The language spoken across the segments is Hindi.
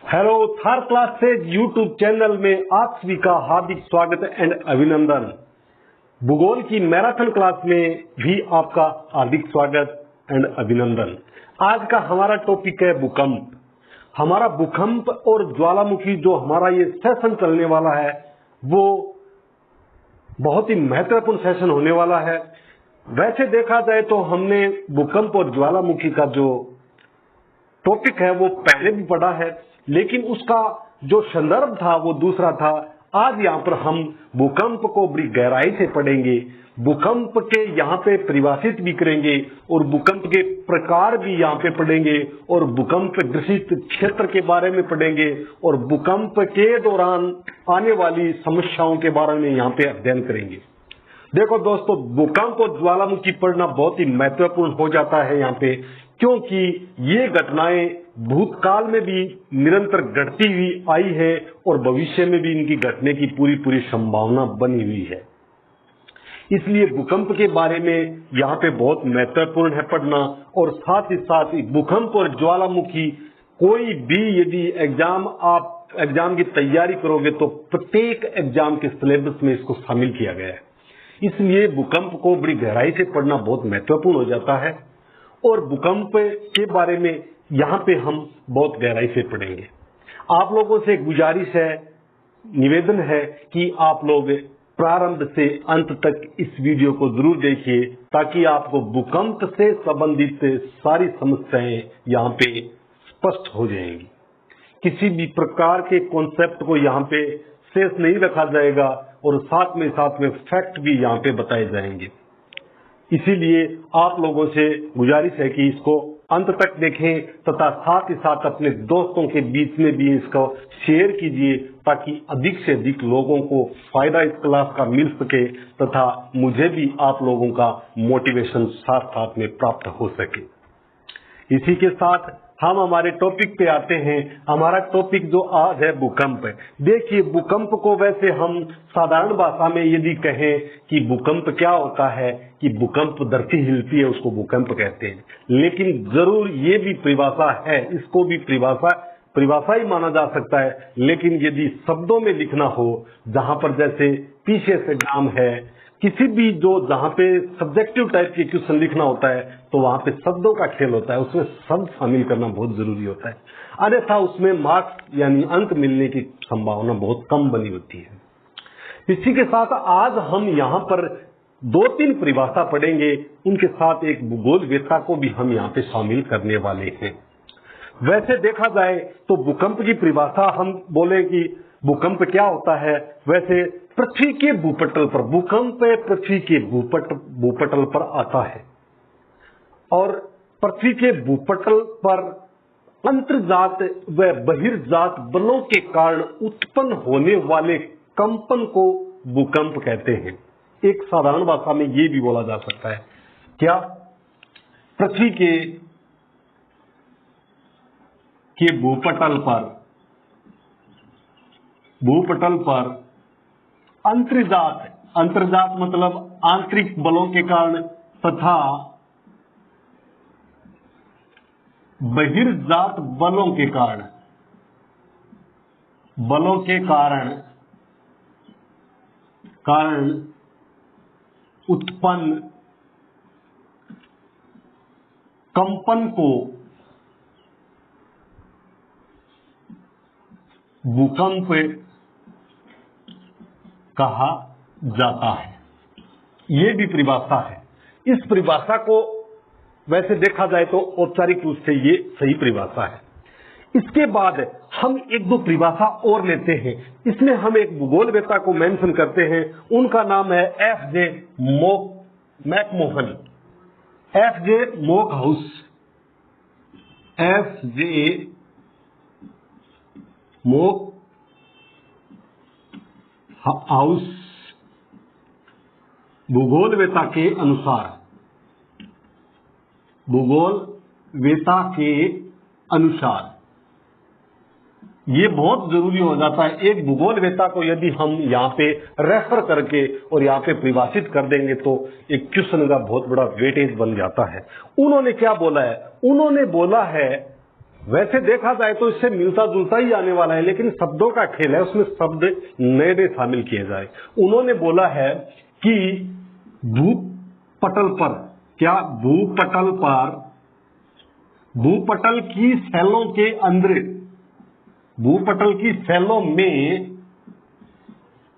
हेलो, थर्ड क्लास से यूट्यूब चैनल में आप सभी का हार्दिक स्वागत एंड अभिनंदन। भूगोल की मैराथन क्लास में भी आपका हार्दिक स्वागत एंड अभिनंदन। आज का हमारा टॉपिक है भूकंप। हमारा भूकंप और ज्वालामुखी जो हमारा ये सेशन चलने वाला है वो बहुत ही महत्वपूर्ण सेशन होने वाला है। वैसे देखा जाए तो हमने भूकंप और ज्वालामुखी का जो टॉपिक है वो पहले भी पढ़ा है, लेकिन उसका जो संदर्भ था वो दूसरा था। आज यहाँ पर हम भूकंप को बड़ी गहराई से पढ़ेंगे, भूकंप के यहाँ पे परिभाषित भी करेंगे और भूकंप के प्रकार भी यहाँ पे पढ़ेंगे और भूकंप ग्रसित क्षेत्र के बारे में पढ़ेंगे और भूकंप के दौरान आने वाली समस्याओं के बारे में यहाँ पे अध्ययन करेंगे। देखो दोस्तों, भूकंप और ज्वालामुखी पढ़ना बहुत ही महत्वपूर्ण हो जाता है यहाँ पे, क्योंकि ये घटनाएं भूतकाल में भी निरंतर घटती हुई आई है और भविष्य में भी इनकी घटने की पूरी संभावना बनी हुई है। इसलिए भूकंप के बारे में यहाँ पे बहुत महत्वपूर्ण है पढ़ना। और साथ ही भूकंप और ज्वालामुखी कोई भी यदि आप एग्जाम की तैयारी करोगे तो प्रत्येक एग्जाम के सिलेबस में इसको शामिल किया गया है। इसलिए भूकंप को बड़ी गहराई से पढ़ना बहुत महत्वपूर्ण हो जाता है और भूकंप के बारे में यहाँ पे हम बहुत गहराई से पढ़ेंगे। आप लोगों से गुजारिश है, निवेदन है कि आप लोग प्रारंभ से अंत तक इस वीडियो को जरूर देखिए ताकि आपको भूकंप से संबंधित सारी समस्याएं यहाँ पे स्पष्ट हो जाएंगी। किसी भी प्रकार के कॉन्सेप्ट को यहाँ पे शेष नहीं रखा जाएगा और साथ में फैक्ट भी यहाँ पे बताए जाएंगे। इसीलिए आप लोगों से गुजारिश है कि इसको अंत तक देखें तथा साथ ही साथ अपने दोस्तों के बीच में भी इसको शेयर कीजिए ताकि अधिक से अधिक लोगों को फायदा इस क्लास का मिल सके तथा मुझे भी आप लोगों का मोटिवेशन साथ साथ में प्राप्त हो सके। इसी के साथ हम हमारे टॉपिक पे आते हैं। हमारा टॉपिक जो आज है भूकंप है। देखिए, भूकंप को वैसे हम साधारण भाषा में यदि कहें कि भूकंप क्या होता है कि भूकंप धरती हिलती है उसको भूकंप कहते हैं, लेकिन जरूर ये भी परिभाषा है, इसको भी परिभाषा ही माना जा सकता है। लेकिन यदि शब्दों में लिखना हो, जहां पर जैसे पीछे से नाम है, किसी भी जो जहां पे सब्जेक्टिव टाइप के क्वेश्चन लिखना होता है तो वहां पे शब्दों का खेल होता है, उसमें शब्द शामिल करना बहुत जरूरी होता है, अन्यथा उसमें मार्क्स यानी अंक मिलने की संभावना बहुत कम बनी होती है। इसी के साथ आज हम यहाँ पर 2-3 परिभाषा पढ़ेंगे, उनके साथ एक भूगोल वेत्ता को भी हम यहाँ पे शामिल करने वाले हैं। वैसे देखा जाए तो भूकंप की परिभाषा हम बोले कि भूकंप क्या होता है। वैसे पृथ्वी के भूपटल पर भूकंप पृथ्वी के भूपटल पर आता है और पृथ्वी के भूपटल पर अंतर्जात व बहिर्जात बलों के कारण उत्पन्न होने वाले कंपन को भूकंप कहते हैं। एक साधारण भाषा में ये भी बोला जा सकता है क्या, पृथ्वी के भूपटल पर अंतर्जात मतलब आंतरिक बलों के कारण तथा बहिर्जात बलों के कारण उत्पन्न कंपन को भूकंप कहा जाता है। ये भी परिभाषा है। इस परिभाषा को वैसे देखा जाए तो औपचारिक रूप से ये सही परिभाषा है। इसके बाद हम 1-2 परिभाषा और लेते हैं। इसमें हम एक भूगोल वेत्ता को मेंशन करते हैं, उनका नाम है F.J. McMahon, F.J. मोकहाउस, F.J. मोकहाउस। भूगोल वेत्ता के अनुसार ये बहुत जरूरी हो जाता है। एक भूगोल वेत्ता को यदि हम यहाँ पे रेफर करके और यहाँ पे परिभाषित कर देंगे तो एक क्वेश्चन का बहुत बड़ा वेटेज बन जाता है। उन्होंने क्या बोला है? उन्होंने बोला है वैसे देखा जाए तो इससे मिलता जुलता ही आने वाला है, लेकिन शब्दों का खेल है, उसमें शब्द नए नए शामिल किए जाए। उन्होंने बोला है कि भूपटल पर, क्या भूपटल पर, भूपटल की सेलों के अंदर, भूपटल की सेलों में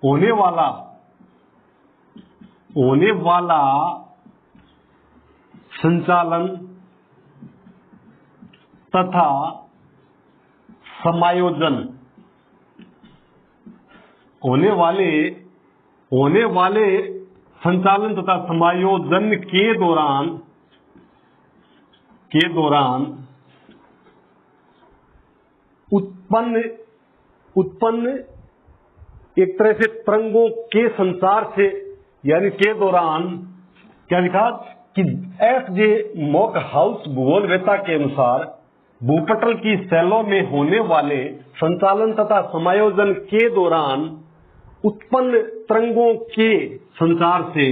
होने वाला संचालन तथा समायोजन, होने वाले संचालन तथा समायोजन के दौरान उत्पन्न एक तरह से तरंगों के संचार से, यानी के दौरान, क्या लिखा कि एफ.जे. मॉकहाउस भूगोलवेत्ता के अनुसार भूपटल की सेलों में होने वाले संचालन तथा समायोजन के दौरान उत्पन्न तरंगों के संचार से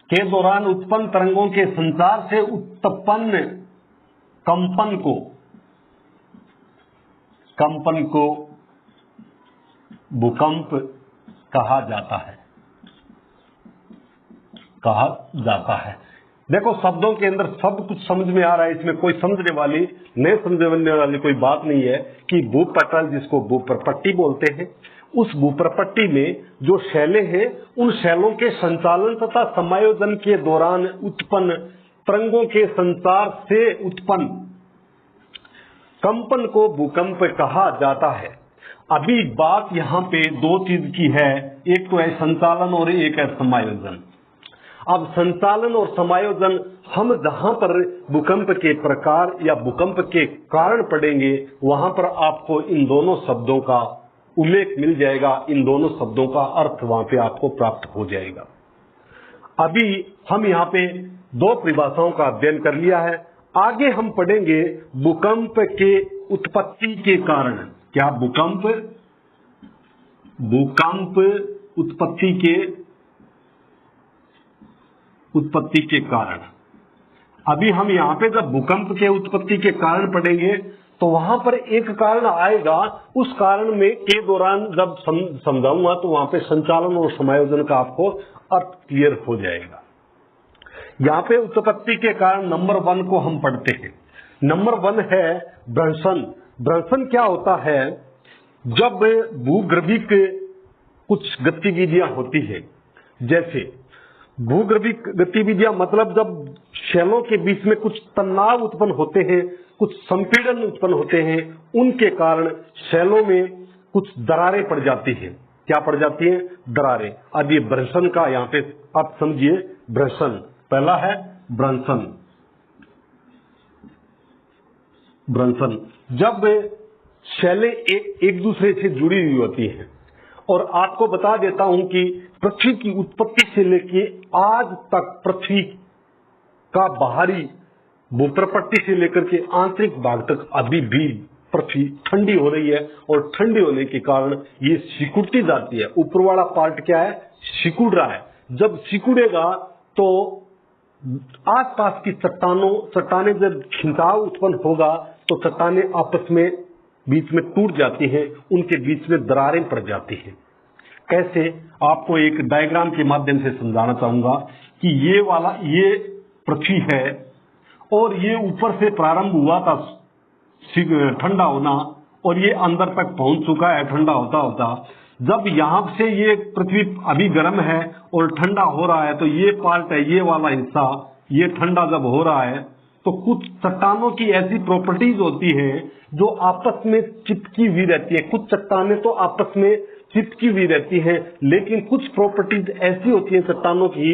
के दौरान उत्पन्न तरंगों के संचार से उत्पन्न कंपन को भूकंप कहा जाता है। देखो, शब्दों के अंदर सब कुछ समझ में आ रहा है, इसमें कोई समझने वाली, नहीं समझने वाली कोई बात नहीं है कि भूपटल, जिसको भूप्रपट्टी बोलते हैं, उस भूप्रपट्टी में जो शैलें हैं, उन शैलों के संचालन तथा समायोजन के दौरान उत्पन्न तरंगों के संचार से उत्पन्न कंपन को भूकंप कहा जाता है। अभी बात यहाँ पे दो चीज की है, एक तो है संचालन और एक है समायोजन। अब संचालन और समायोजन, हम जहां पर भूकंप के प्रकार या भूकंप के कारण पढ़ेंगे, वहां पर आपको इन दोनों शब्दों का उल्लेख मिल जाएगा, इन दोनों शब्दों का अर्थ वहां पे आपको प्राप्त हो जाएगा। अभी हम यहाँ पे दो परिभाषाओं का अध्ययन कर लिया है, आगे हम पढ़ेंगे भूकंप के उत्पत्ति के कारण। क्या भूकंप उत्पत्ति के कारण। अभी हम यहाँ पे जब भूकंप के उत्पत्ति के कारण पढ़ेंगे तो वहां पर एक कारण आएगा, उस कारण में के दौरान जब समझाऊंगा तो वहां पे संचालन और समायोजन का आपको अर्थ क्लियर हो जाएगा। यहाँ पे उत्पत्ति के कारण नंबर 1 को हम पढ़ते हैं। नंबर 1 है भ्रंशन। भ्रंशन क्या होता है? जब भूगर्भिक कुछ गतिविधियां होती है, जैसे भूगर्भिक गतिविधियां मतलब जब शैलों के बीच में कुछ तनाव उत्पन्न होते हैं, कुछ संपीड़न उत्पन्न होते हैं, उनके कारण शैलों में कुछ दरारें पड़ जाती हैं। क्या पड़ जाती हैं? दरारें। अब ये भ्रंशन का यहाँ पे आप समझिए। भ्रंशन पहला है भ्रंशन। जब शैलें एक दूसरे से जुड़ी हुई होती हैं, और आपको बता देता हूं कि पृथ्वी की उत्पत्ति से लेके आज तक पृथ्वी का बाहरी भूप्रपट्टी से लेकर के आंतरिक भाग तक अभी भी पृथ्वी ठंडी हो रही है, और ठंडी होने के कारण ये सिकुड़ती जाती है। ऊपर वाला पार्ट क्या है? सिकुड़ रहा है। जब सिकुड़ेगा तो आसपास की चट्टानें जब खिंचाव उत्पन्न होगा तो चट्टानें आपस में बीच में टूट जाती हैं, उनके बीच में दरारें पड़ जाती हैं। कैसे? आपको एक डायग्राम के माध्यम से समझाना चाहूंगा कि ये पृथ्वी है, और ये ऊपर से प्रारंभ हुआ था ठंडा होना, और ये अंदर तक पहुंच चुका है ठंडा होता होता। जब यहां से ये पृथ्वी अभी गर्म है और ठंडा हो रहा है, तो ये पार्ट है, ये वाला हिस्सा, ये ठंडा जब हो रहा है तो कुछ चट्टानों की ऐसी प्रॉपर्टीज होती हैं जो आपस में चिपकी हुई रहती है। कुछ चट्टानें तो आपस में चिपकी हुई रहती हैं, लेकिन कुछ प्रॉपर्टीज ऐसी होती है चट्टानों की,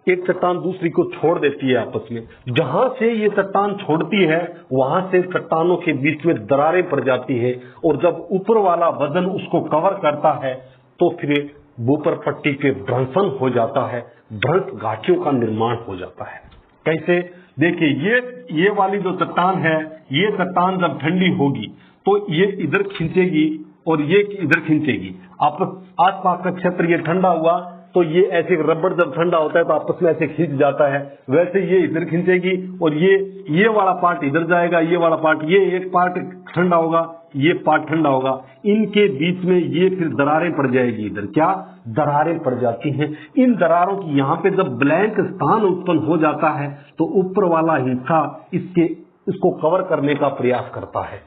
एक चट्टान दूसरी को छोड़ देती है आपस में। जहां से ये चट्टान छोड़ती है वहां से चट्टानों के बीच में दरारें पड़ जाती है, और जब ऊपर वाला वजन उसको कवर करता है तो फिर भूप्रपट्टी पे भ्रंशन हो जाता है, भ्रंश घाटियों का निर्माण हो जाता है। कैसे? देखिए ये वाली जो चट्टान है, ये चट्टान जब ठंडी होगी तो ये इधर खींचेगी और ये इधर खींचेगी। आसपास का क्षेत्र ये ठंडा हुआ तो ये ऐसे रबड़ जब ठंडा होता है तो आपस में ऐसे खींच जाता है, वैसे ये इधर खींचेगी और ये वाला पार्ट इधर जाएगा, ये वाला पार्ट, ये एक पार्ट ठंडा होगा, ये पार्ट ठंडा होगा, इनके बीच में ये फिर दरारें पड़ जाएगी। इधर क्या दरारें पड़ जाती हैं। इन दरारों की यहाँ पे जब ब्लैंक स्थान उत्पन्न हो जाता है तो ऊपर वाला हिस्सा इसको कवर करने का प्रयास करता है।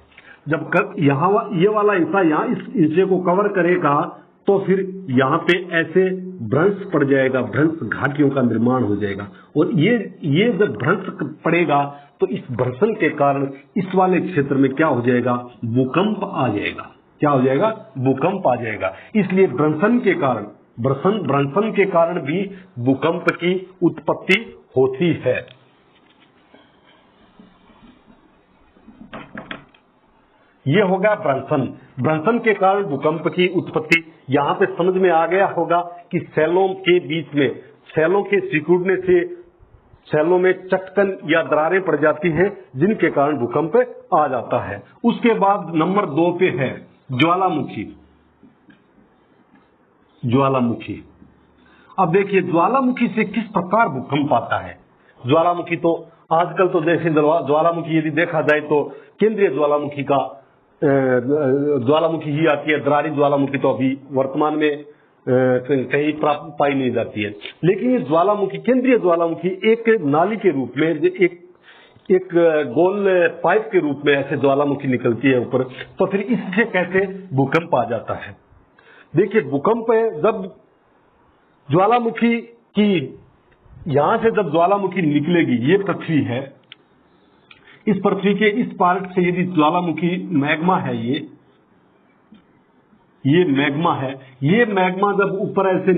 जब यहाँ ये वाला हिस्सा यहाँ इस हिस्से को कवर करेगा तो फिर यहाँ पे ऐसे भ्रंश पड़ जाएगा, भ्रंश घाटियों का निर्माण हो जाएगा। और ये जब भ्रंश पड़ेगा तो इस भ्रंशन के कारण इस वाले क्षेत्र में क्या हो जाएगा, भूकंप आ जाएगा। क्या हो जाएगा, भूकंप आ जाएगा। इसलिए भ्रंशन के कारण भी भूकंप की उत्पत्ति होती है। ये होगा भ्रंशन के कारण भूकंप की उत्पत्ति। यहाँ पे समझ में आ गया होगा कि सेलों के बीच में, सेलों के सिकुड़ने से सेलों में चटकन या दरारें पड़ जाती हैं जिनके कारण भूकंप आ जाता है। उसके बाद नंबर 2 पे है ज्वालामुखी। अब देखिए ज्वालामुखी से किस प्रकार भूकंप आता है। ज्वालामुखी तो आजकल तो देखें, ज्वालामुखी यदि देखा जाए तो केंद्रीय ज्वालामुखी ही आती है। दरारी ज्वालामुखी तो अभी वर्तमान में कहीं प्राप्त पाई नहीं जाती है। लेकिन ये ज्वालामुखी, केंद्रीय ज्वालामुखी एक नाली के रूप में, एक गोल पाइप के रूप में ऐसे ज्वालामुखी निकलती है ऊपर, तो फिर इससे कैसे भूकंप आ जाता है। देखिए भूकंप जब ज्वालामुखी की, यहां से जब ज्वालामुखी निकलेगी, ये पृथ्वी है, इस पृथ्वी के इस पार्ट से यदि ज्वालामुखी मैग्मा है, ये मैग्मा है, ये मैग्मा जब ऊपर ऐसे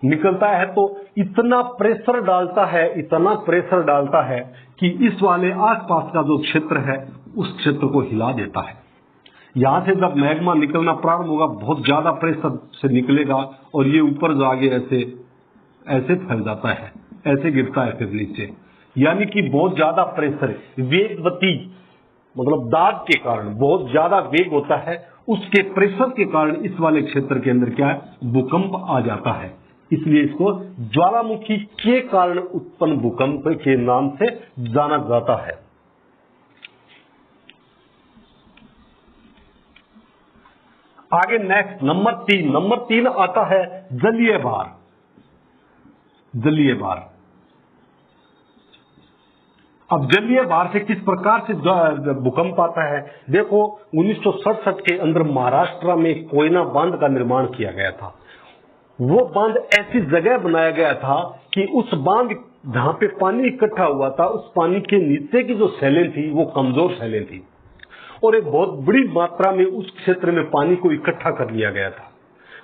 निकलता है तो इतना प्रेशर डालता है कि इस वाले आसपास का जो क्षेत्र है उस क्षेत्र को हिला देता है। यहां से जब मैग्मा निकलना प्रारंभ होगा, बहुत ज्यादा प्रेशर से निकलेगा और ये ऊपर जाके ऐसे फैल जाता है, ऐसे गिरता है फिर नीचे। यानी कि बहुत ज्यादा प्रेशर, वेगवती मतलब दाब के कारण बहुत ज्यादा वेग होता है, उसके प्रेशर के कारण इस वाले क्षेत्र के अंदर क्या है, भूकंप आ जाता है। इसलिए इसको ज्वालामुखी के कारण उत्पन्न भूकंप के नाम से जाना जाता है। आगे नेक्स्ट नंबर 3 आता है जलीय भार। अब जलीय भार से किस प्रकार से भूकंप आता है। देखो 1967 के अंदर महाराष्ट्र में कोयना बांध का निर्माण किया गया था। वो बांध ऐसी जगह बनाया गया था कि उस बांध जहां पे पानी इकट्ठा हुआ था, उस पानी के नीचे की जो सैलें थी वो कमजोर सैलें थी और एक बहुत बड़ी मात्रा में उस क्षेत्र में पानी को इकट्ठा कर लिया गया था।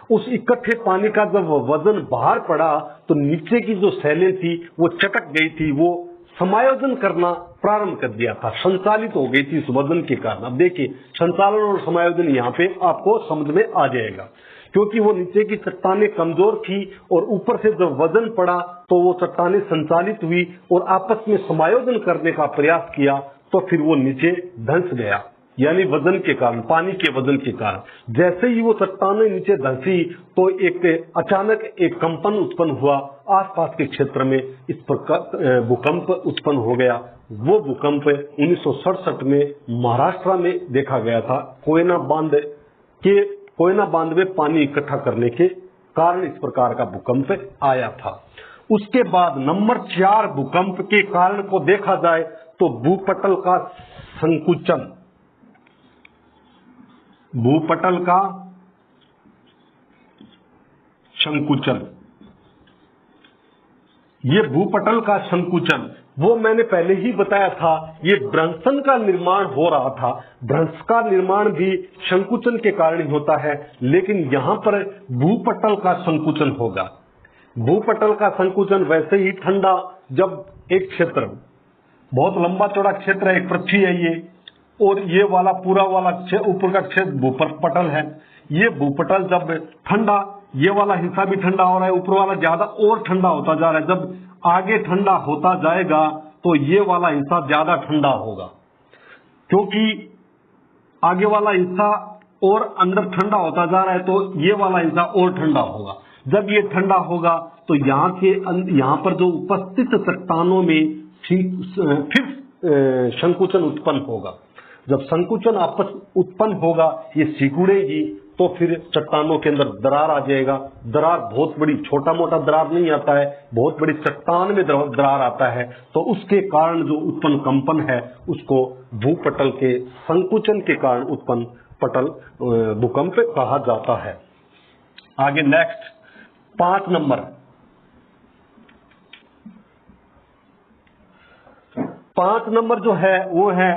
उस इकट्ठे पानी का जब वजन बाहर पड़ा तो नीचे की जो सैलें थी वो चटक गई थी, वो समायोजन करना प्रारंभ कर दिया था, संचालित हो गई थी इस वजन के कारण। अब देखिए संचालन और समायोजन यहाँ पे आपको समझ में आ जाएगा, क्योंकि वो नीचे की चट्टानें कमजोर थी और ऊपर से जब वजन पड़ा तो वो चट्टानें संचालित हुई और आपस में समायोजन करने का प्रयास किया तो फिर वो नीचे धंस गया। यानी वजन के कारण, पानी के वजन के कारण जैसे ही वो चट्टानें नीचे धंसी तो एक अचानक एक कंपन उत्पन्न हुआ, आसपास के क्षेत्र में इस प्रकार भूकंप उत्पन्न हो गया। वो भूकंप 1967 में महाराष्ट्र में देखा गया था। कोयना बांध में पानी इकट्ठा करने के कारण इस प्रकार का भूकंप आया था। उसके बाद नंबर 4 भूकंप के कारण को देखा जाए तो भूपटल का संकुचन। ये भूपटल का संकुचन वो मैंने पहले ही बताया था, ये भ्रंशन का निर्माण हो रहा था। भ्रंश का निर्माण भी संकुचन के कारण ही होता है, लेकिन यहाँ पर भूपटल का संकुचन होगा। भूपटल का संकुचन वैसे ही ठंडा, जब एक क्षेत्र बहुत लंबा चौड़ा क्षेत्र है, एक पृथ्वी है ये, और ये वाला पूरा वाला ऊपर का क्षेत्र भूपटल है। ये भूपटल जब ठंडा, ये वाला हिस्सा भी ठंडा हो रहा है, ऊपर वाला ज्यादा और ठंडा होता जा रहा है। जब आगे ठंडा होता जाएगा तो ये वाला हिस्सा ज्यादा ठंडा होगा, क्योंकि आगे वाला हिस्सा और अंदर ठंडा होता जा रहा है तो ये वाला हिस्सा और ठंडा होगा। जब ये ठंडा होगा तो यहाँ पर जो उपस्थित चट्टानों में फिर संकुचन उत्पन्न होगा। जब संकुचन आपस उत्पन्न होगा, ये सिकुड़ेगी तो फिर चट्टानों के अंदर दरार आ जाएगा। दरार बहुत बड़ी, छोटा मोटा दरार नहीं आता है, बहुत बड़ी चट्टान में दरार आता है। तो उसके कारण जो उत्पन्न कंपन है उसको भूपटल के संकुचन के कारण उत्पन्न पटल भूकंप कहा जाता है। आगे नेक्स्ट 5 नंबर, 5 नंबर जो है वो है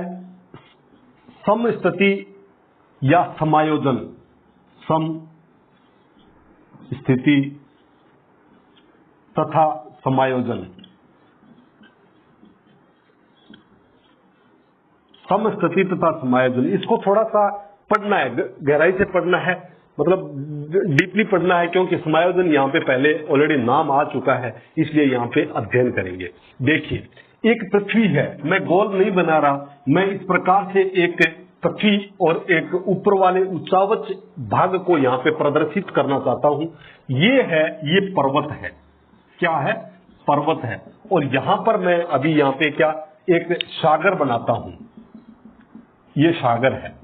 समस्थिति या समायोजन। समस्थिति तथा समायोजन। समस्थिति तथा समायोजन, इसको थोड़ा सा पढ़ना है, गहराई से पढ़ना है, मतलब डीपली पढ़ना है, क्योंकि समायोजन यहाँ पे पहले ऑलरेडी नाम आ चुका है, इसलिए यहाँ पे अध्ययन करेंगे। देखिए, एक पृथ्वी है, मैं गोल नहीं बना रहा, मैं इस प्रकार से एक पृथ्वी और एक ऊपर वाले उच्चावच भाग को यहाँ पे प्रदर्शित करना चाहता हूं। ये पर्वत है, क्या है? पर्वत है। और यहां पर मैं अभी यहाँ पे क्या एक सागर बनाता हूं, ये सागर है,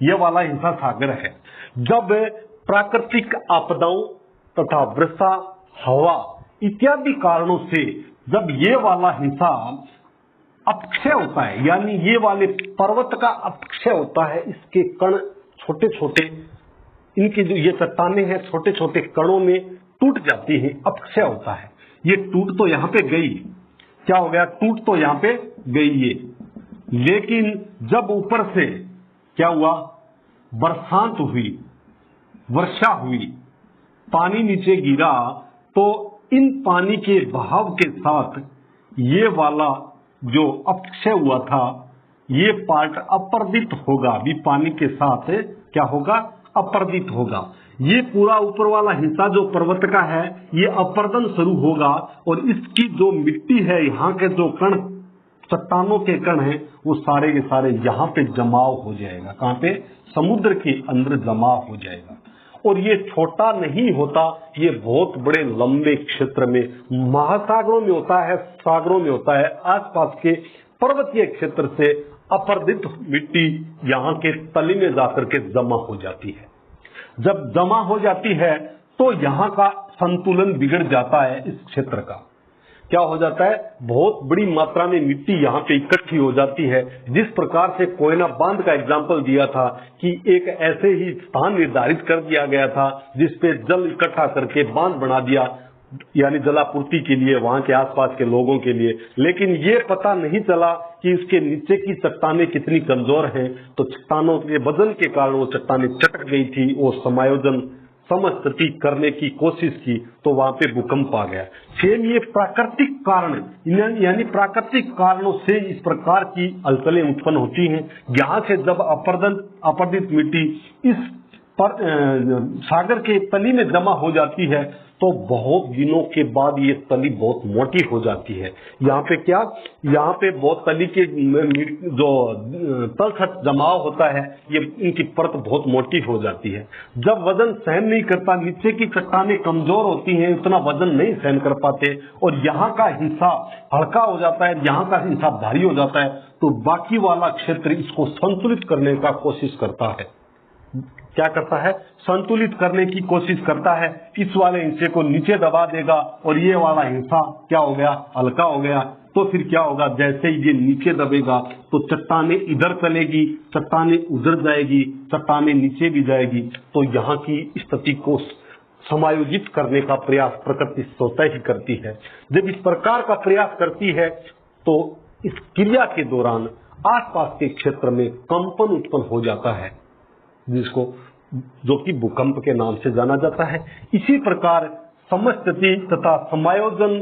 ये वाला हिस्सा सागर है। जब प्राकृतिक आपदाओं तथा वर्षा, हवा इत्यादि कारणों से जब ये वाला हिस्सा अपक्षय होता है, यानी ये वाले पर्वत का अपक्षय होता है, इसके कण छोटे छोटे, इनकी जो ये चट्टानें हैं छोटे छोटे कणों में टूट जाती हैं, अपक्षय होता है। ये टूट तो यहाँ पे गई, क्या हो गया? टूट तो यहाँ पे गई ये, लेकिन जब ऊपर से क्या हुआ? बरसात हुई, वर्षा हुई, पानी नीचे गिरा, तो इन पानी के बहाव के साथ ये वाला जो अपक्षय हुआ था, ये पार्ट अपर्दित होगा, भी पानी के साथ क्या होगा? अपर्दित होगा। ये पूरा ऊपर वाला हिस्सा जो पर्वत का है, ये अपर्दन शुरू होगा, और इसकी जो मिट्टी है, यहाँ के जो कण, चट्टानों के कण हैं, वो सारे के सारे यहाँ पे जमाव हो जाएगा। कहाँ पे? समुद्र के अंदर जमाव हो जाएगा। और ये छोटा नहीं होता, ये बहुत बड़े लंबे क्षेत्र में, महासागरों में होता है, सागरों में होता है, आसपास के पर्वतीय क्षेत्र से अपर्दित मिट्टी यहाँ के तली में जाकर के जमा हो जाती है। जब जमा हो जाती है तो यहाँ का संतुलन बिगड़ जाता है। इस क्षेत्र का क्या हो जाता है? बहुत बड़ी मात्रा में मिट्टी यहाँ पे इकट्ठी हो जाती है। जिस प्रकार से कोयना बांध का एग्जाम्पल दिया था कि एक ऐसे ही स्थान निर्धारित कर दिया गया था जिसपे जल इकट्ठा करके बांध बना दिया, यानी जलापूर्ति के लिए वहां के आसपास के लोगों के लिए, लेकिन ये पता नहीं चला कि इसके नीचे की चट्टानें कितनी कमजोर हैं, तो चट्टानों के वजन के कारण वो चट्टानें चटक गई थी। वो समायोजन समस्थिति करने की कोशिश की तो वहां पे भूकंप आ गया। सेम ये प्राकृतिक कारण, यानी प्राकृतिक कारणों से इस प्रकार की हलचलें उत्पन्न होती हैं। यहाँ से जब अपर्दित मिट्टी इस सागर के तली में जमा हो जाती है तो बहुत दिनों के बाद ये तली बहुत मोटी हो जाती है। यहाँ पे क्या, यहाँ पे बहुत तली के जो तलछट जमाव होता है, ये इनकी परत बहुत मोटी हो जाती है। जब वजन सहन नहीं करता, नीचे की चट्टानें कमजोर होती हैं, इतना वजन नहीं सहन कर पाते, और यहाँ का हिस्सा हल्का हो जाता है, यहाँ का हिस्सा भारी हो जाता है, तो बाकी वाला क्षेत्र इसको संतुलित करने का कोशिश करता है। क्या करता है? संतुलित करने की कोशिश करता है। इस वाले हिस्से को नीचे दबा देगा और ये वाला हिस्सा क्या हो गया? हल्का हो गया। तो फिर क्या होगा? जैसे ही ये नीचे दबेगा तो चट्टानें इधर चलेगी, चट्टानें उधर जाएगी, चट्टानें नीचे भी जाएगी। तो यहाँ की स्थिति को समायोजित करने का प्रयास प्रकृति स्वतः ही करती है। जब इस प्रकार का प्रयास करती है तो इस क्रिया के दौरान आसपास के क्षेत्र में कंपन उत्पन्न हो जाता है, जिसको जो कि भूकंप के नाम से जाना जाता है। इसी प्रकार समस्थिति तथा समायोजन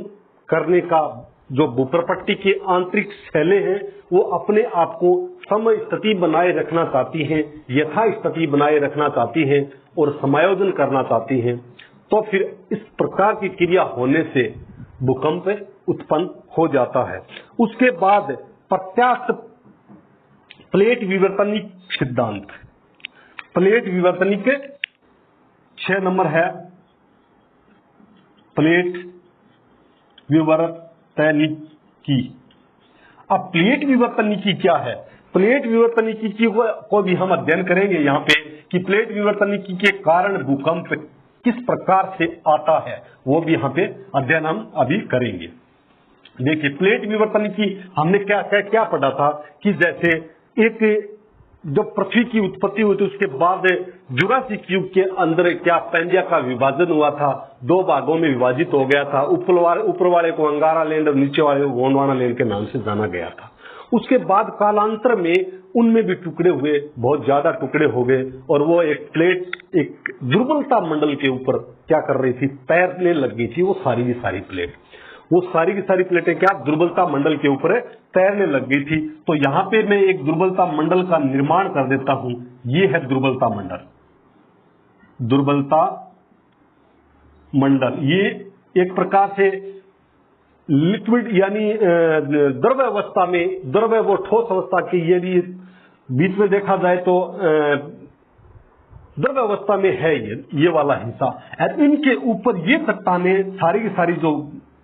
करने का जो भूप्रपट्टी की आंतरिक शैलें हैं, वो अपने आप को समस्थिति बनाए रखना चाहती हैं, यथा स्थिति बनाए रखना चाहती हैं और समायोजन करना चाहती हैं। तो फिर इस प्रकार की क्रिया होने से भूकंप उत्पन्न हो जाता है। उसके बाद प्रत्यास्थ प्लेट विवर्तनिक सिद्धांत। प्लेट विवर्तनिक 6 नंबर है प्लेट विवर्तनिकी। अब प्लेट विवर्तनिकी क्या है? प्लेट विवर्तनिकी को भी हम अध्ययन करेंगे यहाँ पे कि प्लेट विवर्तनिकी के कारण भूकंप किस प्रकार से आता है, वो भी यहाँ पे अध्ययन हम अभी करेंगे। देखिए, प्लेट विवर्तनिकी हमने क्या क्या क्या पढ़ा था कि जैसे एक जब पृथ्वी की उत्पत्ति हुई थी उसके बाद जुरासिक युग के अंदर क्या पैंजिया का विभाजन हुआ था, 2 भागों में विभाजित हो गया था। ऊपर वाले को अंगारा लैंड और नीचे वाले को गोंडवाना लैंड के नाम से जाना गया था। उसके बाद कालांतर में उनमें भी टुकड़े हुए, बहुत ज्यादा टुकड़े हो गए और वो एक प्लेट एक दुर्बलता मंडल के ऊपर क्या कर रही थी, तैरने लग गई थी। वो सारी की सारी प्लेट, वो सारी की सारी प्लेटें क्या दुर्बलता मंडल के ऊपर तैरने लग गई थी। तो यहां पे मैं एक दुर्बलता मंडल का निर्माण कर देता हूं। ये है दुर्बलता मंडल। दुर्बलता मंडल ये एक प्रकार से लिक्विड यानी द्रव अवस्था में, द्रव वो ठोस अवस्था की, यदि बीच में देखा जाए तो द्रव अवस्था में है ये वाला हिस्सा। इनके ऊपर ये चट्टानें सारी की सारी जो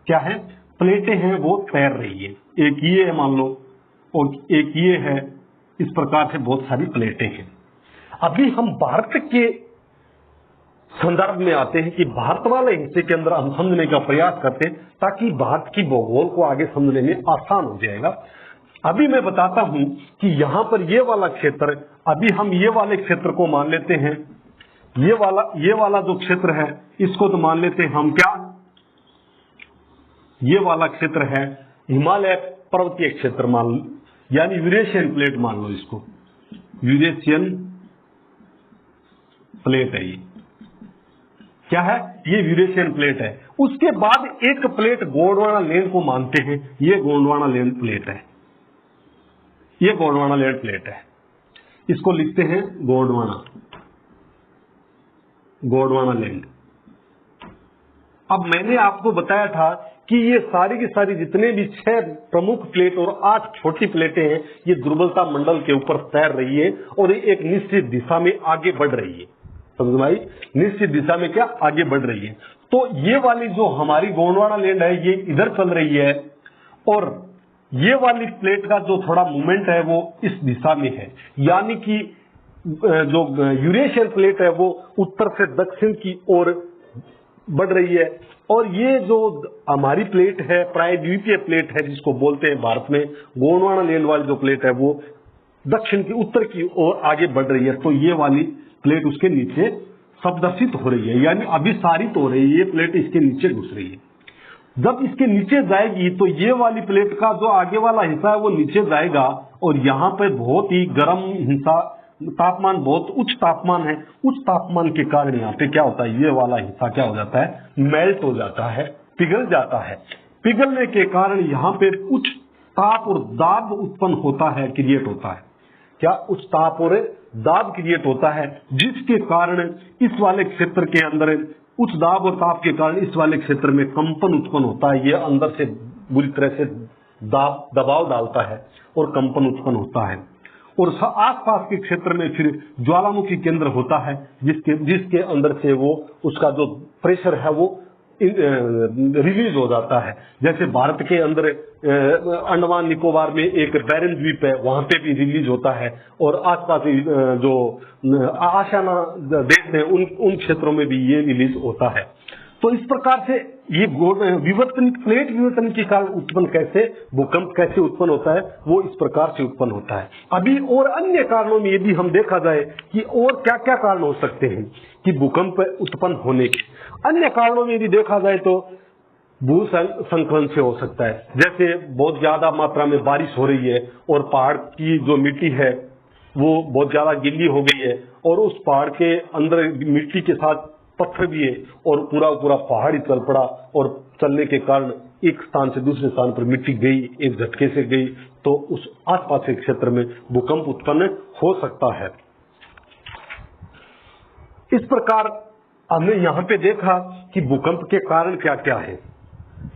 क्या है प्लेटें हैं वो तैर रही है। एक ये है मान लो और एक ये है, इस प्रकार से बहुत सारी प्लेटें हैं। अभी हम भारत के संदर्भ में आते हैं कि भारत वाले हिस्से के अंदर हम समझने का प्रयास करते हैं ताकि भारत की भूगोल को आगे समझने में आसान हो जाएगा। अभी मैं बताता हूं कि यहां पर ये वाला क्षेत्र, अभी हम ये वाले क्षेत्र को मान लेते हैं, ये वाला जो क्षेत्र है इसको तो मान लेते हैं हम क्या, ये वाला क्षेत्र है हिमालय पर्वतीय क्षेत्र मान लो, यानी यूरेशियन प्लेट मान लो इसको, यूरेशियन प्लेट है ये। क्या है ये? यूरेशियन प्लेट है। उसके बाद एक प्लेट गोंडवाना लैंड को मानते हैं, ये गोंडवाना लैंड प्लेट है, ये गोंडवाना लैंड प्लेट है। इसको लिखते हैं गोंडवाना, गोंडवाना लैंड। अब मैंने आपको बताया था कि ये सारी की सारी जितने भी 6 प्रमुख प्लेट और 8 छोटी प्लेटें हैं, ये दुर्बलता मंडल के ऊपर तैर रही है और एक निश्चित दिशा में आगे बढ़ रही है। समझ में आई? निश्चित दिशा में क्या आगे बढ़ रही है। तो ये वाली जो हमारी गोंडवाना लैंड है ये इधर चल रही है और ये वाली प्लेट का जो थोड़ा मूवमेंट है वो इस दिशा में है, यानी कि जो यूरेशियन प्लेट है वो उत्तर से दक्षिण की ओर बढ़ रही है और ये जो हमारी प्लेट है प्रायद्वीपीय प्लेट है जिसको बोलते हैं भारत में गोंडवाना लैंड वाली जो प्लेट है वो दक्षिण की उत्तर की ओर आगे बढ़ रही है। तो ये वाली प्लेट उसके नीचे सबदर्शित हो रही है, यानी अभिसारित हो रही है। ये प्लेट इसके नीचे घुस रही है। जब इसके नीचे जाएगी तो ये वाली प्लेट का जो आगे वाला हिस्सा है वो नीचे जाएगा और यहाँ पे बहुत ही गर्म हिस्सा, तापमान बहुत उच्च तापमान है। उच्च तापमान के कारण यहाँ पे क्या होता है, ये वाला हिस्सा क्या हो जाता है, मेल्ट हो जाता है, पिघल जाता है। पिघलने के कारण यहाँ पे उच्च ताप और दाब उत्पन्न होता है, क्रिएट होता है। क्या? उच्च ताप और दाब क्रिएट होता है, जिसके कारण इस वाले क्षेत्र के अंदर उच्च दाब और ताप के कारण इस वाले क्षेत्र में कंपन उत्पन्न होता है। ये अंदर से बुरी तरह से दबाव डालता है और कंपन उत्पन्न होता है और आसपास के क्षेत्र में फिर ज्वालामुखी केंद्र होता है जिसके अंदर से वो उसका जो प्रेशर है वो रिलीज हो जाता है। जैसे भारत के अंदर अंडमान निकोबार में एक बैरन द्वीप है, वहां पे भी रिलीज होता है और आसपास जो आशियाना देश है उन क्षेत्रों में भी ये रिलीज होता है। तो इस प्रकार से ये प्लेट विवर्तन के कारण उत्पन्न कैसे, भूकंप कैसे उत्पन्न होता है, वो इस प्रकार से उत्पन्न होता है। अभी और अन्य कारणों में यदि हम देखा जाए कि और क्या क्या कारण हो सकते हैं कि भूकंप उत्पन्न होने के, अन्य कारणों में यदि देखा जाए तो भूस्खलन से हो सकता है। जैसे बहुत ज्यादा मात्रा में बारिश हो रही है और पहाड़ की जो मिट्टी है वो बहुत ज्यादा गीली हो गई है और उस पहाड़ के अंदर मिट्टी के साथ पत्थर भी है और पूरा पहाड़ ही चल पड़ा और चलने के कारण एक स्थान से दूसरे स्थान पर मिट्टी गई, एक झटके से गई, तो उस आसपास के क्षेत्र में भूकंप उत्पन्न हो सकता है। इस प्रकार हमने यहाँ पे देखा कि भूकंप के कारण क्या क्या है।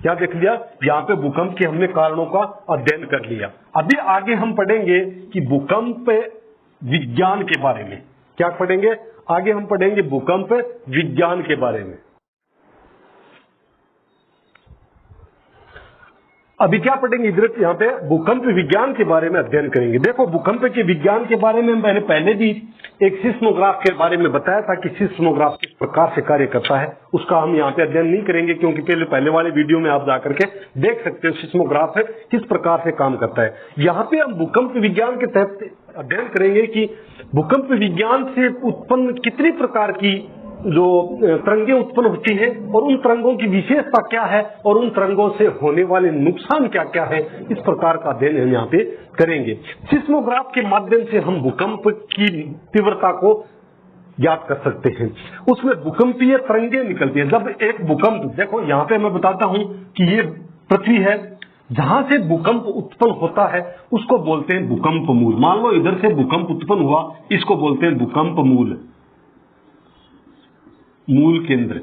क्या देख लिया? यहाँ पे भूकंप के हमने कारणों का अध्ययन कर लिया। अभी आगे हम पढ़ेंगे कि भूकंप विज्ञान के बारे में। क्या पढ़ेंगे? आगे हम पढ़ेंगे भूकंप विज्ञान के बारे में। अभी क्या पढ़ेंगे? इधर यहाँ पे भूकंप विज्ञान के बारे में अध्ययन करेंगे। देखो, भूकंप के विज्ञान के बारे में मैंने पहले भी एक सिस्मोग्राफ के बारे में बताया था कि सिस्मोग्राफ किस प्रकार से कार्य करता है। उसका हम यहाँ पे अध्ययन नहीं करेंगे, क्योंकि पहले वाले वीडियो में आप जाकर के देख सकते हो सिस्मोग्राफ किस प्रकार से काम करता है। यहाँ पे हम भूकंप विज्ञान के तहत अध्ययन करेंगे कि भूकंप विज्ञान से उत्पन्न कितनी प्रकार की जो तरंगे उत्पन्न होती हैं और उन तरंगों की विशेषता क्या है और उन तरंगों से होने वाले नुकसान क्या क्या है, इस प्रकार का अध्ययन हम यहाँ पे करेंगे। सिस्मोग्राफ के माध्यम से हम भूकंप की तीव्रता को ज्ञात कर सकते हैं। उसमें भूकंपीय तरंगे निकलती है। जब एक भूकंप, देखो यहाँ पे मैं बताता हूं कि ये पृथ्वी है, जहां से भूकंप उत्पन्न होता है उसको बोलते हैं भूकंप मूल। मान लो इधर से भूकंप उत्पन्न हुआ, इसको बोलते हैं भूकंप मूल, मूल केंद्र।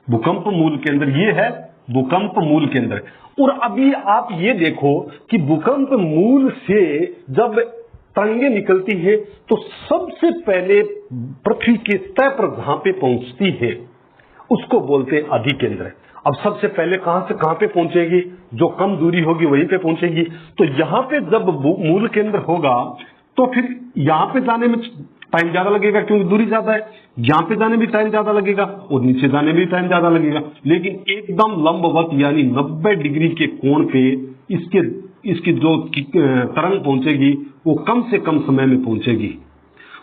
भूकंप मूल केंद्र ये है भूकंप मूल केंद्र। और अभी आप ये देखो कि भूकंप मूल से जब तरंगे निकलती है तो सबसे पहले पृथ्वी के सतह पर जहां पे पहुंचती है उसको बोलते हैं अधिकेंद्र। अब सबसे पहले कहां से कहां पे पहुंचेगी? जो कम दूरी होगी वहीं पे पहुंचेगी। तो यहां पे जब मूल केंद्र होगा तो फिर यहां पे जाने में टाइम ज्यादा लगेगा, क्योंकि दूरी ज्यादा है। यहां पे जाने में टाइम ज्यादा लगेगा और नीचे जाने में भी टाइम ज्यादा लगेगा। लेकिन एकदम लंबवत यानी 90 डिग्री के कोण पे इसकी जो तरंग पहुंचेगी वो कम से कम समय में पहुंचेगी।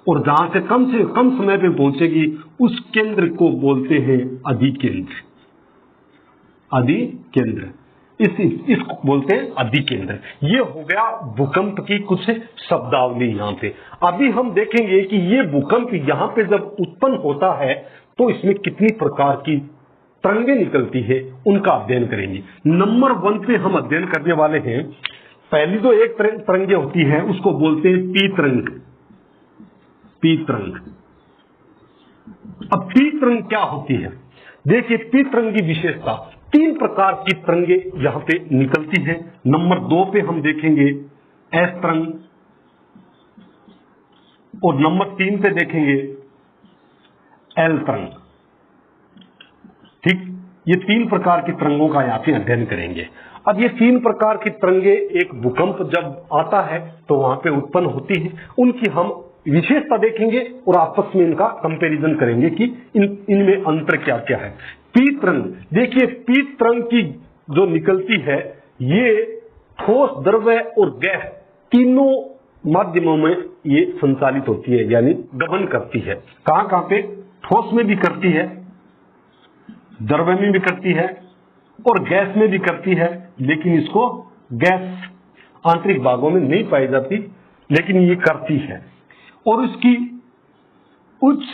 और जहां से कम समय पे पहुंचेगी उस केंद्र को बोलते हैं अधिकेंद्र। अधिकेंद्र इसको बोलते हैं अधिकेंद्र। ये हो गया भूकंप की कुछ शब्दावली। यहाँ पे अभी हम देखेंगे कि ये भूकंप यहाँ पे जब उत्पन्न होता है तो इसमें कितनी प्रकार की तरंगे निकलती है उनका अध्ययन करेंगे। नंबर 1 पे हम अध्ययन करने वाले हैं। पहली तो एक तरंगे होती है उसको बोलते हैं पी तरंग। पी तरंग। अब पी तरंग क्या होती है? देखिए, पी तरंग की विशेषता, 3 प्रकार की तरंगे यहां पे निकलती हैं। नंबर 2 पे हम देखेंगे एस तरंग और नंबर 3 पे देखेंगे एल तरंग। ठीक, ये 3 प्रकार की तरंगों का यहाँ पे अध्ययन करेंगे। अब ये 3 प्रकार की तरंगे एक भूकंप जब आता है तो वहां पे उत्पन्न होती है, उनकी हम विशेषता देखेंगे और आपस में इनका कंपैरिजन करेंगे कि इनमें अंतर क्या क्या है। पी तरंग, देखिए पी तरंग की जो निकलती है ये ठोस, द्रव्य और गैस तीनों माध्यमों में ये संचालित होती है, यानी गमन करती है। कहां कहां पे? ठोस में भी करती है, द्रव्य में भी करती है और गैस में भी करती है। लेकिन इसको गैस आंतरिक भागों में नहीं पाई जाती, लेकिन ये करती है। और इसकी उच्च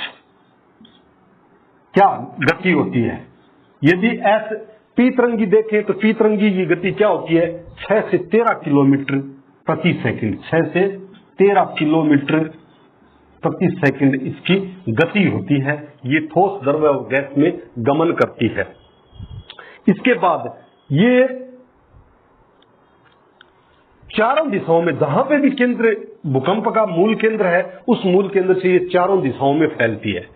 क्या गति होती है? यदि एस पी तरंगी देखें तो पी तरंगी की गति क्या होती है? 6 से 13 किलोमीटर प्रति सेकंड। 6 से 13 किलोमीटर प्रति सेकंड इसकी गति होती है। ये ठोस, द्रव्य और गैस में गमन करती है। इसके बाद ये चारों दिशाओं में, जहां पे भी केंद्र भूकंप का मूल केंद्र है उस मूल केंद्र से ये चारों दिशाओं में फैलती है।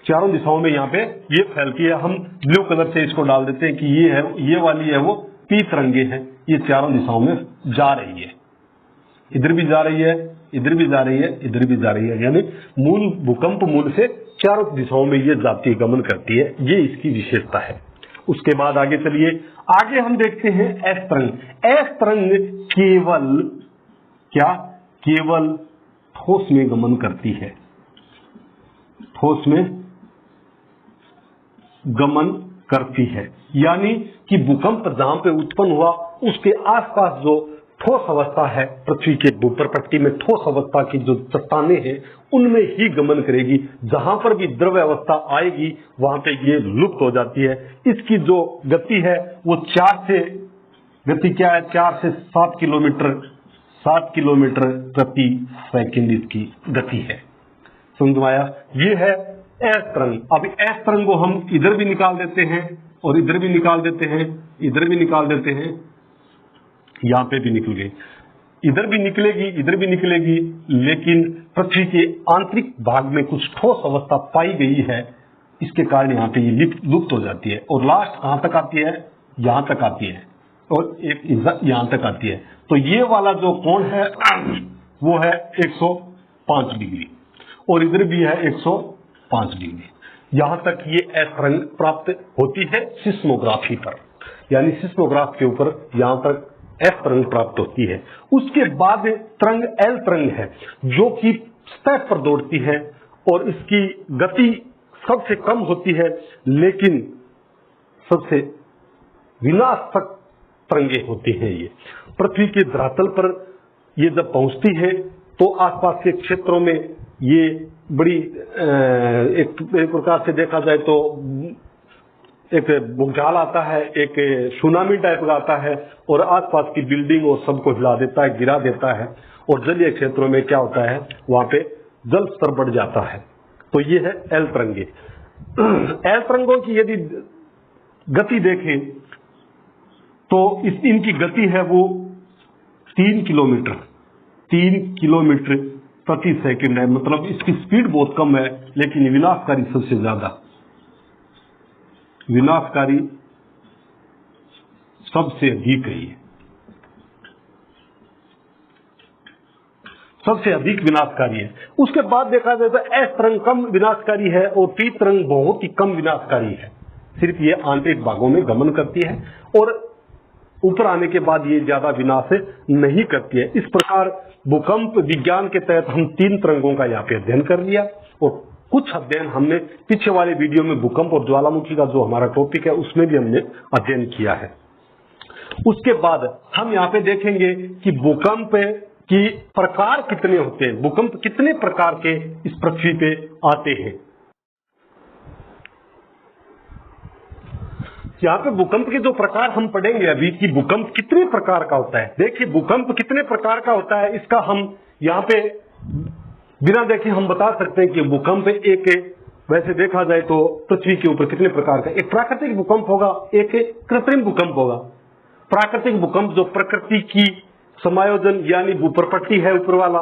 चारों दिशाओं में यहाँ पे ये फैलती है। हम ब्लू कलर से इसको डाल देते हैं कि ये है, ये वाली है वो पी तरंगे हैं। ये चारों दिशाओं में जा रही है, इधर भी जा रही है, इधर भी जा रही है, इधर भी जा रही है। यानी मूल भूकंप मूल से चारों दिशाओं में ये जाती है, गमन करती है। ये इसकी विशेषता है। उसके बाद आगे चलिए, आगे हम देखते हैं एस तरंग। एस तरंग केवल क्या? केवल ठोस में गमन करती है। ठोस में गमन करती है, यानी कि भूकंप जहां पे उत्पन्न हुआ उसके आसपास जो ठोस अवस्था है, पृथ्वी के ऊपर पट्टी में ठोस अवस्था की जो चट्टानें हैं उनमें ही गमन करेगी। जहां पर भी द्रव्य अवस्था आएगी वहां पे ये लुप्त हो जाती है। इसकी जो गति है वो 4 से, गति क्या है? 4 से 7 किलोमीटर, 7 किलोमीटर प्रति सेकंड इसकी गति है। समझ में आया? ये है एस तरंग। अब एस तरंग को हम इधर भी निकाल देते हैं और इधर भी निकाल देते हैं, इधर भी निकाल देते हैं, यहां पे भी निकल गई, इधर भी निकलेगी, इधर भी निकलेगी, लेकिन पृथ्वी के आंतरिक भाग में कुछ ठोस अवस्था पाई गई है, इसके कारण यहाँ पे ये लुप्त हो जाती है और लास्ट कहां तक आती है, यहां तक आती है और एक यहां तक आती है। तो ये वाला जो कोण है वो है 105 डिग्री और इधर भी है 105 डिग्री। यहां तक ये एस तरंग प्राप्त होती है सिस्मोग्राफी पर, यानी सिस्मोग्राफ के ऊपर यहां तक एफ तरंग प्राप्त होती है। उसके बाद तरंग एल तरंग है जो कि सतह पर दौड़ती है और इसकी गति सबसे कम होती है, लेकिन सबसे विनाशक तरंगे होती हैं। ये पृथ्वी के धरातल पर ये जब पहुंचती है तो आसपास के क्षेत्रों में ये बड़ी एक प्रकार से देखा जाए तो एक भूचाल आता है, एक सुनामी टाइप का आता है और आसपास की बिल्डिंग और सबको हिला देता है, गिरा देता है और जलीय क्षेत्रों में क्या होता है, वहां पे जल स्तर बढ़ जाता है। तो ये है एल तरंगे। एल तरंगों की यदि गति देखें तो इनकी गति है वो 3 किलोमीटर प्रति सेकंड है, मतलब इसकी स्पीड बहुत कम है, लेकिन विनाशकारी सबसे ज्यादा, विनाशकारी सबसे अधिक है, ये सबसे अधिक विनाशकारी है। उसके बाद देखा जाए तो एस तरंग कम विनाशकारी है और टी तरंग बहुत ही कम विनाशकारी है, सिर्फ ये आंतरिक भागों में गमन करती है और ऊपर आने के बाद ये ज्यादा विनाश नहीं करती है। इस प्रकार भूकंप विज्ञान के तहत हम 3 तरंगों का यहाँ पे अध्ययन कर लिया और कुछ अध्ययन हमने पीछे वाले वीडियो में भूकंप और ज्वालामुखी का जो हमारा टॉपिक है उसमें भी हमने अध्ययन किया है। उसके बाद हम यहाँ पे देखेंगे कि भूकंप की प्रकार कितने होते हैं, भूकंप कितने प्रकार के इस पृथ्वी पे आते हैं। यहाँ पे भूकंप के जो प्रकार हम पढ़ेंगे अभी कि भूकंप कितने प्रकार का होता है। देखिए भूकंप कितने प्रकार का होता है, इसका हम यहाँ पे बिना देखे हम बता सकते हैं कि भूकंप एक वैसे देखा जाए तो पृथ्वी के ऊपर कितने प्रकार का, एक प्राकृतिक भूकंप होगा, एक कृत्रिम भूकंप होगा। प्राकृतिक भूकंप जो प्रकृति की समायोजन यानी भूप्रपट्टी है ऊपर वाला,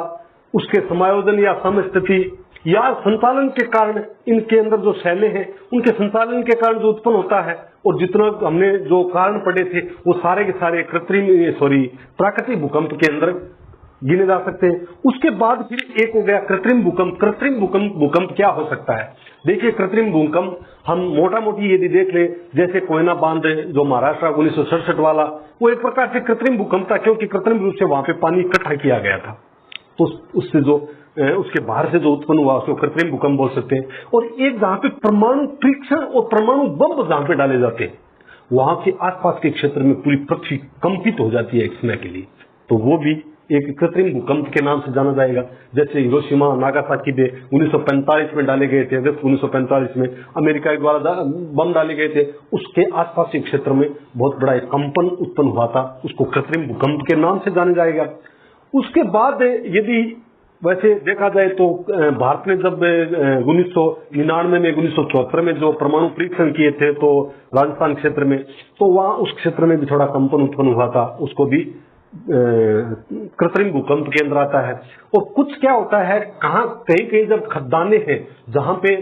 उसके समायोजन या समस्थिति या संचालन के कारण इनके अंदर जो शैलें हैं उनके संचालन के कारण जो उत्पन्न होता है, और जितना हमने जो कारण पढ़े थे वो सारे के सारे प्राकृतिक भूकंप के अंदर गिने जा सकते हैं। उसके बाद फिर एक हो गया कृत्रिम भूकंप। कृत्रिम भूकंप क्या हो सकता है? देखिए कृत्रिम भूकंप हम मोटा मोटी यदि देख ले, जैसे कोयना बांध जो महाराष्ट्र 1967 वाला, वो एक प्रकार से कृत्रिम भूकंप था, क्योंकि कृत्रिम रूप से वहां पे पानी इकट्ठा किया गया था, तो उससे जो उसके बाहर से जो उत्पन्न हुआ उसको कृत्रिम भूकंप बोल सकते हैं। और एक जहां पे परमाणु परीक्षण और परमाणु बम जहां पे डाले जाते हैं, वहां के आसपास के क्षेत्र में पूरी पृथ्वी कंपित हो जाती है एक समय के लिए, तो वो भी एक कृत्रिम भूकंप के नाम से जाना जाएगा। जैसे हिरोशिमा नागासाकी में 1945 में डाले गए थे, अगस्त 1945 में अमेरिका के द्वारा बम डाले गए थे, उसके आसपास के क्षेत्र में बहुत बड़ा एक कंपन उत्पन्न हुआ था, उसको कृत्रिम भूकंप के नाम से जाना जाएगा। उसके बाद यदि वैसे देखा जाए तो भारत ने जब 1999 में 1974 में जो परमाणु परीक्षण किए थे तो राजस्थान क्षेत्र में, तो वहां उस क्षेत्र में भी थोड़ा कंपन उत्पन्न हुआ था, उसको भी कृत्रिम भूकंप के अंदर आता है। और कुछ क्या होता है, कहीं कहीं जब खदाने हैं जहां पे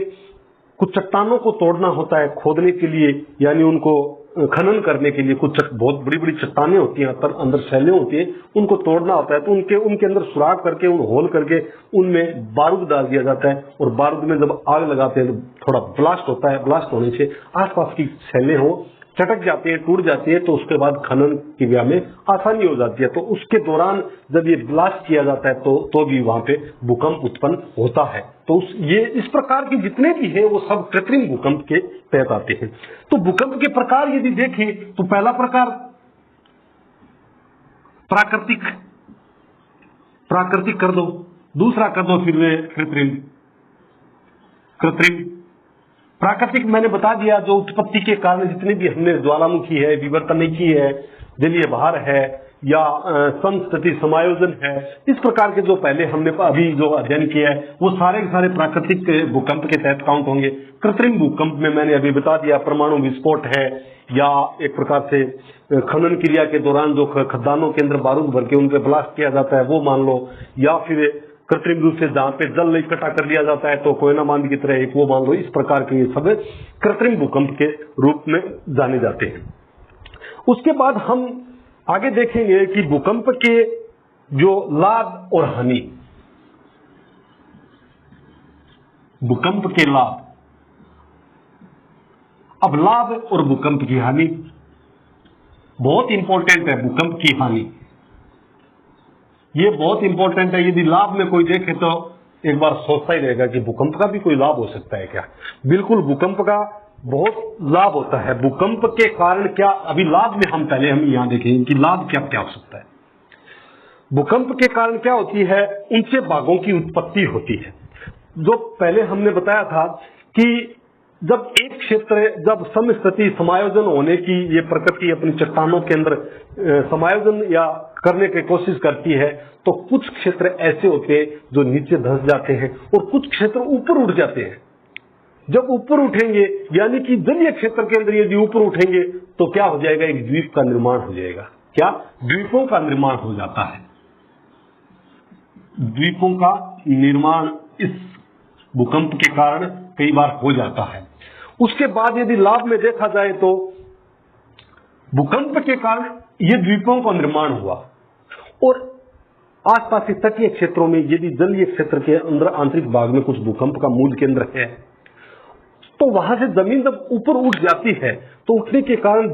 कुछ चट्टानों को तोड़ना होता है खोदने के लिए, यानी उनको खनन करने के लिए, कुछ बहुत बड़ी बड़ी चट्टानें होती हैं, अंदर शैलें होती हैं, उनको तोड़ना होता है, तो उनके अंदर सुराख करके उन होल करके उनमें बारूद डाल दिया जाता है, और बारूद में जब आग लगाते हैं तो थोड़ा ब्लास्ट होता है, ब्लास्ट होने से आसपास की शैलें हो चटक जाती है, टूट जाती है, तो उसके बाद खनन क्रिया में आसानी हो जाती है। तो उसके दौरान जब ये ब्लास्ट किया जाता है तो भी वहां पे भूकंप उत्पन्न होता है। तो ये इस प्रकार के जितने भी हैं वो सब कृत्रिम भूकंप के तहत आते हैं। तो भूकंप के प्रकार यदि देखें तो पहला प्रकार प्राकृतिक कर दो, दूसरा कर दो फिर कृत्रिम। प्राकृतिक मैंने बता दिया, जो उत्पत्ति के कारण जितने भी हमने ज्वालामुखी है, विवर्तनिकी है, जलीय भार है या समस्थिति समायोजन है, इस प्रकार के जो पहले हमने अभी जो अध्ययन किया है वो सारे के सारे प्राकृतिक भूकंप के तहत काउंट होंगे। कृत्रिम भूकंप में मैंने अभी बता दिया, परमाणु विस्फोट है या एक प्रकार से खनन क्रिया के दौरान जो खदानों के अंदर बारूद भर के उन पे ब्लास्ट किया जाता है वो मान लो, या फिर कृत्रिम रूप से जहां पे जल इकट्ठा कर लिया जाता है तो कोयना बांध की तरह एक वो मान लो। इस प्रकार के ये सब कृत्रिम भूकंप के रूप में जाने जाते हैं। उसके बाद हम आगे देखेंगे कि भूकंप के जो लाभ और हानि, भूकंप के लाभ, अब लाभ और भूकंप की हानि बहुत इंपॉर्टेंट है। भूकंप की हानि ये बहुत इंपॉर्टेंट है। यदि लाभ में कोई देखे तो एक बार सोचता ही रहेगा कि भूकंप का भी कोई लाभ हो सकता है क्या? बिल्कुल, भूकंप का बहुत लाभ होता है। भूकंप के कारण क्या, अभी लाभ में हम यहां देखेंगे कि लाभ क्या क्या हो सकता है। भूकंप के कारण क्या होती है, ऊंचे भागों की उत्पत्ति होती है। जो पहले हमने बताया था कि जब एक क्षेत्र, जब समस्थिति समायोजन होने की ये प्रकृति अपनी चट्टानों के अंदर समायोजन या करने की कोशिश करती है तो कुछ क्षेत्र ऐसे होते हैं जो नीचे धंस जाते हैं और कुछ क्षेत्र ऊपर उठ जाते हैं। जब ऊपर उठेंगे यानी कि जलीय क्षेत्र के अंदर यदि ऊपर उठेंगे तो क्या हो जाएगा, एक द्वीप का निर्माण हो जाएगा। क्या? द्वीपों का निर्माण हो जाता है। द्वीपों का निर्माण इस भूकंप के कारण कई बार हो जाता है। उसके बाद यदि लाभ में देखा जाए तो भूकंप के कारण ये द्वीपों का निर्माण हुआ और आसपास के तटीय क्षेत्रों में यदि जलीय क्षेत्र के अंदर आंतरिक भाग में कुछ भूकंप का मूल केंद्र है तो वहां से जमीन जब ऊपर उठ जाती है तो उठने के कारण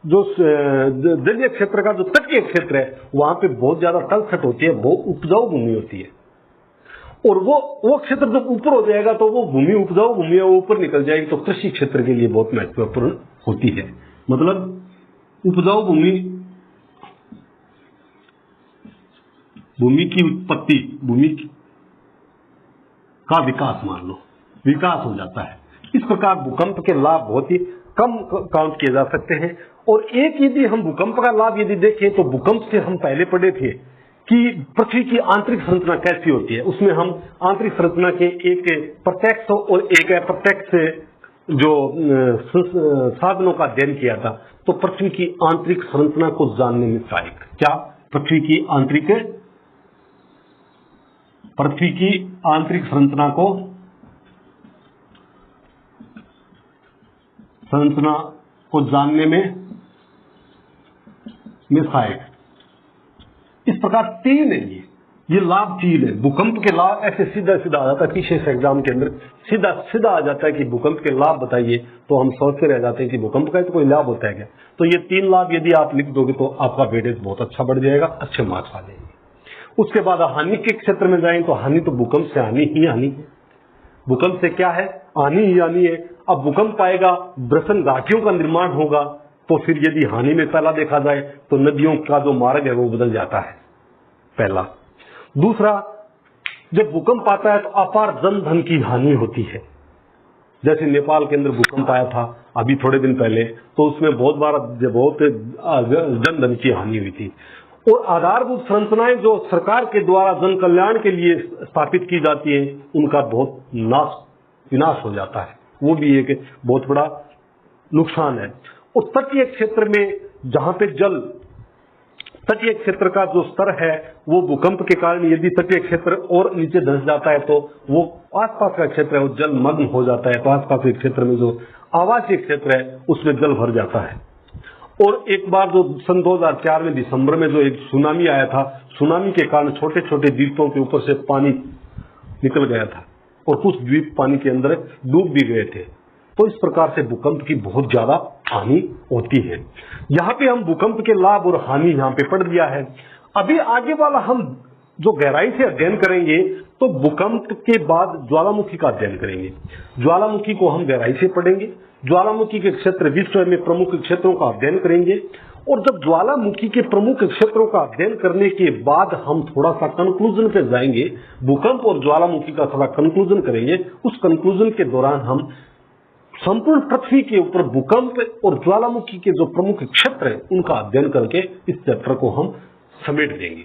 जो जलीय क्षेत्र का जो तटीय क्षेत्र है वहां पे बहुत ज्यादा तलछट होती है, बहुत उपजाऊ भूमि होती है और वो क्षेत्र जब ऊपर हो जाएगा तो वो भूमि उपजाऊ भूमि है, वो ऊपर निकल जाएगी तो कृषि क्षेत्र के लिए बहुत महत्वपूर्ण होती है। मतलब उपजाऊ भूमि की उत्पत्ति, भूमि का विकास, मान लो विकास हो जाता है। इस प्रकार भूकंप के लाभ बहुत ही कम काउंट किए जा सकते हैं। और एक यदि हम भूकंप का लाभ यदि देखें तो भूकंप से हम पहले पढ़े थे कि पृथ्वी की आंतरिक संरचना कैसी होती है। उसमें हम आंतरिक संरचना के एक प्रत्यक्ष और एक अप्रत्यक्ष जो साधनों का अध्ययन किया था। तो पृथ्वी की आंतरिक संरचना को जानने में सहायक क्या, पृथ्वी की आंतरिक संरचना को जानने में सहायक। इस प्रकार तीन है ये लाभ तीन है। भूकंप के लाभ ऐसे सीधा आ जाता है, विशेष एग्जाम के अंदर सीधा आ जाता है कि भूकंप के लाभ बताइए, तो हम सोचते रह जाते हैं कि भूकंप का तो कोई लाभ होता है क्या। तो ये तीन लाभ यदि आप लिख दोगे तो आपका वेटेज बहुत अच्छा बढ़ जाएगा, अच्छे मार्क्स आ जाएंगे। उसके बाद हानि के क्षेत्र में जाएं तो हानि तो भूकंप से हानि ही हानि है। भूकंप से क्या है, हानि ही हानि है। अब भूकंप आएगा, ब्रसन घाटियों का निर्माण होगा, तो फिर यदि हानि में पहला देखा जाए तो नदियों का जो मार्ग है वो बदल जाता है, पहला। दूसरा, जब भूकंप आता है तो अपार जन धन की हानि होती है। जैसे नेपाल के अंदर भूकंप आया था अभी थोड़े दिन पहले, तो उसमें बहुत जन धन की हानि हुई थी। और आधारभूत संरचनाएं जो सरकार के द्वारा जन कल्याण के लिए स्थापित की जाती है उनका बहुत विनाश हो जाता है, वो भी एक बहुत बड़ा नुकसान है। और तटीय क्षेत्र में जहां पे तटीय क्षेत्र का जो स्तर है वो भूकंप के कारण यदि तटीय क्षेत्र और नीचे धंस जाता है तो वो आसपास का क्षेत्र है वो जलमग्न हो जाता है। तो आसपास के क्षेत्र में जो आवासीय क्षेत्र है उसमें जल भर जाता है। और एक बार जो सन 2004 में दिसंबर में जो एक सुनामी आया था, सुनामी के कारण छोटे छोटे द्वीपों के ऊपर से पानी निकल गया था और कुछ द्वीप पानी के अंदर डूब भी गए थे। तो इस प्रकार से भूकंप की बहुत ज्यादा हानि होती है। यहाँ पे हम भूकंप के लाभ और हानि यहाँ पे पढ़ दिया है। अभी आगे वाला हम जो गहराई से अध्ययन करेंगे तो भूकंप के बाद ज्वालामुखी का अध्ययन करेंगे। ज्वालामुखी को हम गहराई से पढ़ेंगे। ज्वालामुखी के क्षेत्र विश्व में प्रमुख क्षेत्रों का अध्ययन करेंगे। और जब ज्वालामुखी के प्रमुख क्षेत्रों का अध्ययन करने के बाद हम थोड़ा सा कंक्लूजन पे जाएंगे, भूकंप और ज्वालामुखी का थोड़ा कंक्लूजन करेंगे। उस कंक्लूजन के दौरान हम संपूर्ण पृथ्वी के ऊपर भूकंप और ज्वालामुखी के जो प्रमुख क्षेत्र हैं उनका अध्ययन करके इस चैप्टर को हम समेट देंगे।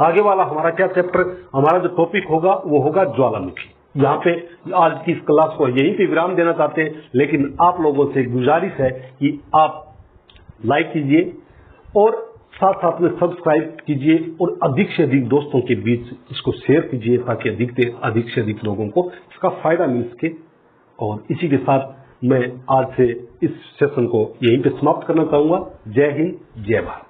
आगे वाला हमारा क्या चैप्टर, हमारा जो टॉपिक होगा वो होगा ज्वालामुखी। यहाँ पे आज की इस क्लास को यहीं पे विराम देना चाहते हैं, लेकिन आप लोगों से गुजारिश है कि आप लाइक कीजिए और साथ साथ में सब्सक्राइब कीजिए और अधिक से अधिक दोस्तों के बीच इसको शेयर कीजिए ताकि अधिक से अधिक लोगों को इसका फायदा मिल सके। और इसी के साथ मैं आज से इस सेशन को यहीं पे समाप्त करना चाहूंगा। जय हिंद, जय भारत।